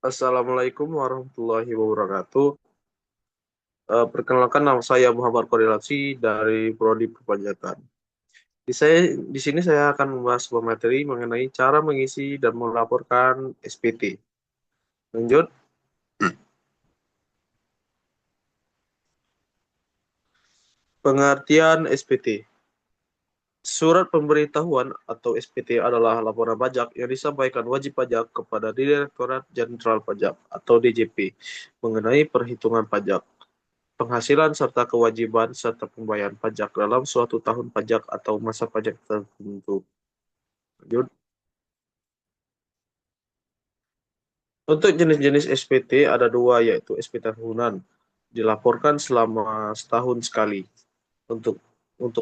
Assalamualaikum warahmatullahi wabarakatuh. Perkenalkan, nama saya Muhammad Korelasi dari Prodi Perpajakan. Di sini saya akan membahas sebuah materi mengenai cara mengisi dan melaporkan SPT. Lanjut, pengertian SPT. Surat pemberitahuan atau SPT adalah laporan pajak yang disampaikan wajib pajak kepada Direktorat Jenderal Pajak atau DJP mengenai perhitungan pajak, penghasilan serta kewajiban serta pembayaran pajak dalam suatu tahun pajak atau masa pajak tertentu. Lanjut. Untuk jenis-jenis SPT ada dua, yaitu SPT tahunan dilaporkan selama setahun sekali untuk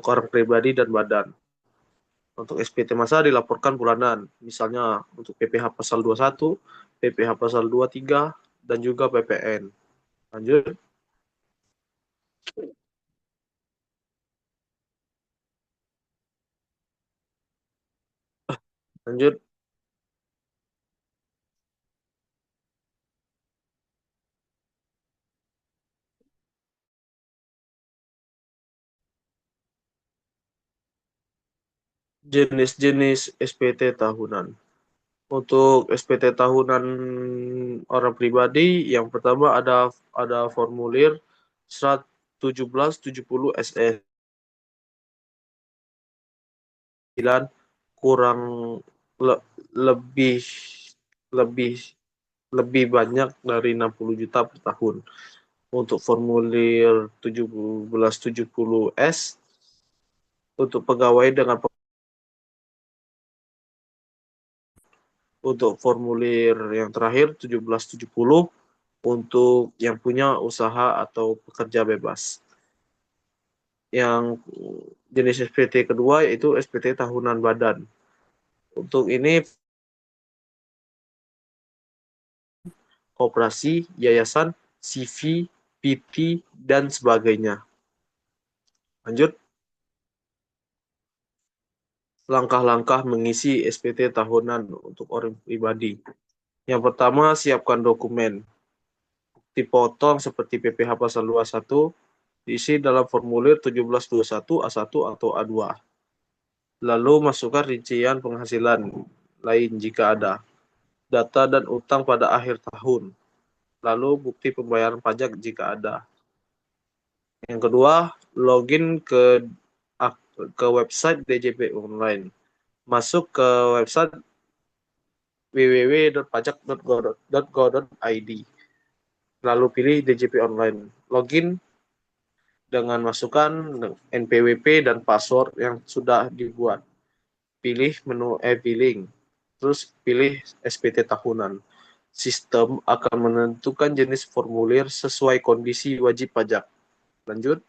orang pribadi dan badan. Untuk SPT masa dilaporkan bulanan, misalnya untuk PPh pasal 21, PPh pasal 23, dan juga PPN. Lanjut. Lanjut. Jenis-jenis SPT tahunan. Untuk SPT tahunan orang pribadi, yang pertama ada formulir 1770 SS 9 kurang le- lebih lebih lebih banyak dari 60 juta per tahun. Untuk formulir 1770S untuk pegawai dengan untuk formulir yang terakhir 1770 untuk yang punya usaha atau pekerja bebas. Yang jenis SPT kedua yaitu SPT tahunan badan. Untuk ini koperasi, yayasan, CV, PT, dan sebagainya. Lanjut. Langkah-langkah mengisi SPT tahunan untuk orang pribadi. Yang pertama, siapkan dokumen. Dipotong seperti PPh pasal 21, diisi dalam formulir 1721 A1 atau A2. Lalu masukkan rincian penghasilan lain jika ada, data dan utang pada akhir tahun, lalu bukti pembayaran pajak jika ada. Yang kedua, login ke website DJP online. Masuk ke website www.pajak.go.id. Lalu pilih DJP online. Login dengan masukkan NPWP dan password yang sudah dibuat. Pilih menu e-billing. Terus pilih SPT tahunan. Sistem akan menentukan jenis formulir sesuai kondisi wajib pajak. Lanjut.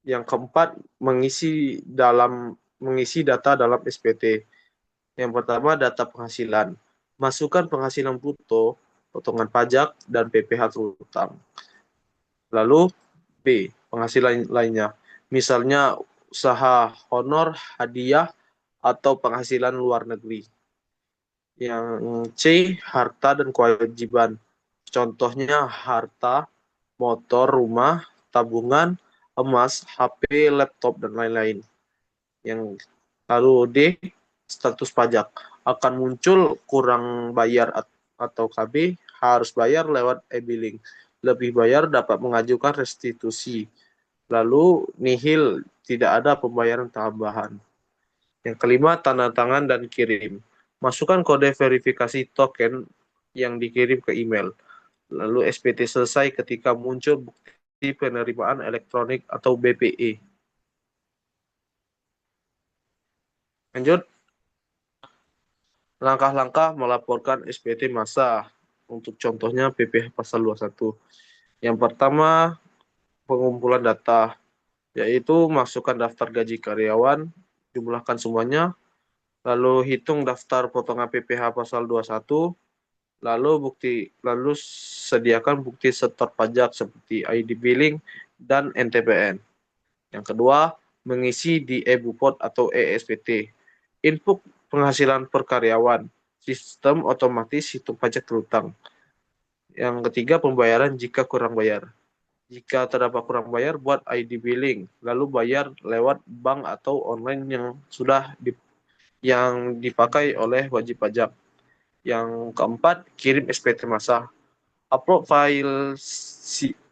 Yang keempat, mengisi data dalam SPT. Yang pertama, data penghasilan. Masukkan penghasilan bruto, potongan pajak, dan PPh terutang. Lalu B, penghasilan lainnya. Misalnya usaha honor, hadiah, atau penghasilan luar negeri. Yang C, harta dan kewajiban. Contohnya harta, motor, rumah, tabungan, emas, HP, laptop, dan lain-lain. Yang lalu D, status pajak. Akan muncul kurang bayar atau KB, harus bayar lewat e-billing. Lebih bayar dapat mengajukan restitusi. Lalu nihil, tidak ada pembayaran tambahan. Yang kelima, tanda tangan dan kirim. Masukkan kode verifikasi token yang dikirim ke email. Lalu SPT selesai ketika muncul bukti penerimaan elektronik atau BPE. Lanjut, langkah-langkah melaporkan SPT masa. Untuk contohnya PPh pasal 21. Yang pertama, pengumpulan data, yaitu masukkan daftar gaji karyawan, jumlahkan semuanya, lalu hitung daftar potongan PPh pasal 21, lalu sediakan bukti setor pajak seperti ID billing dan NTPN. Yang kedua, mengisi di e-Bupot atau ESPT. Input penghasilan per karyawan sistem otomatis hitung pajak terutang. Yang ketiga, pembayaran jika kurang bayar. Jika terdapat kurang bayar, buat ID billing, lalu bayar lewat bank atau online yang dipakai oleh wajib pajak. Yang keempat, kirim SPT masa. Upload file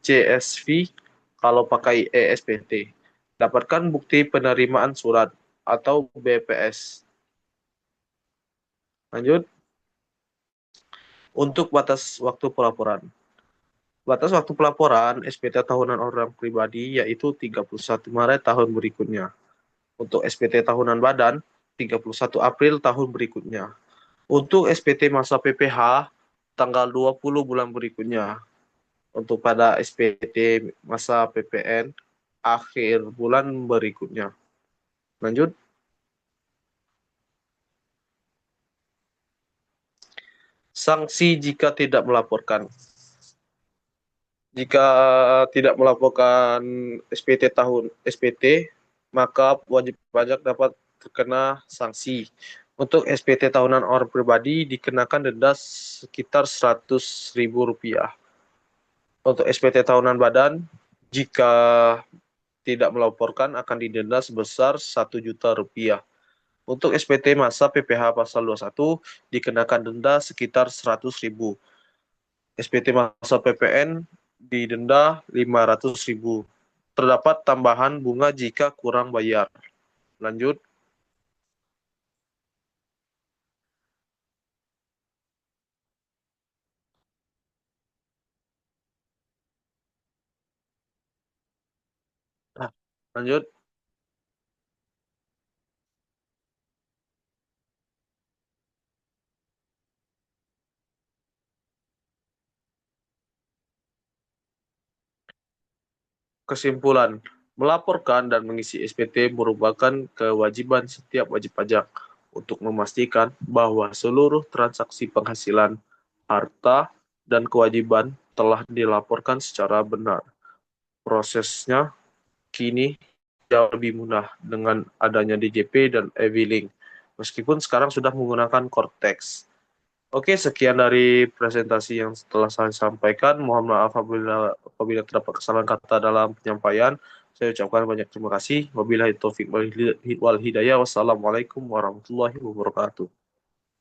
CSV kalau pakai ESPT. Dapatkan bukti penerimaan surat atau BPS. Lanjut, untuk batas waktu pelaporan. Batas waktu pelaporan SPT tahunan orang pribadi yaitu 31 Maret tahun berikutnya. Untuk SPT tahunan badan, 31 April tahun berikutnya. Untuk SPT masa PPH, tanggal 20 bulan berikutnya. Untuk pada SPT masa PPN, akhir bulan berikutnya. Lanjut. Sanksi jika tidak melaporkan. Jika tidak melaporkan SPT, maka wajib pajak dapat terkena sanksi. Untuk SPT tahunan orang pribadi dikenakan denda sekitar Rp100.000. Untuk SPT tahunan badan, jika tidak melaporkan akan didenda sebesar Rp1.000.000. Untuk SPT masa PPH pasal 21 dikenakan denda sekitar 100.000. SPT masa PPN didenda 500.000. Terdapat tambahan bunga jika kurang bayar. Lanjut. Nah, lanjut. Kesimpulan, melaporkan dan mengisi SPT merupakan kewajiban setiap wajib pajak untuk memastikan bahwa seluruh transaksi penghasilan, harta, dan kewajiban telah dilaporkan secara benar. Prosesnya kini jauh lebih mudah dengan adanya DJP dan e-billing, meskipun sekarang sudah menggunakan Cortex. Oke, sekian dari presentasi yang telah saya sampaikan. Mohon maaf apabila terdapat kesalahan kata dalam penyampaian. Saya ucapkan banyak terima kasih. Wabillahi taufiq wal hidayah. Wassalamualaikum warahmatullahi wabarakatuh.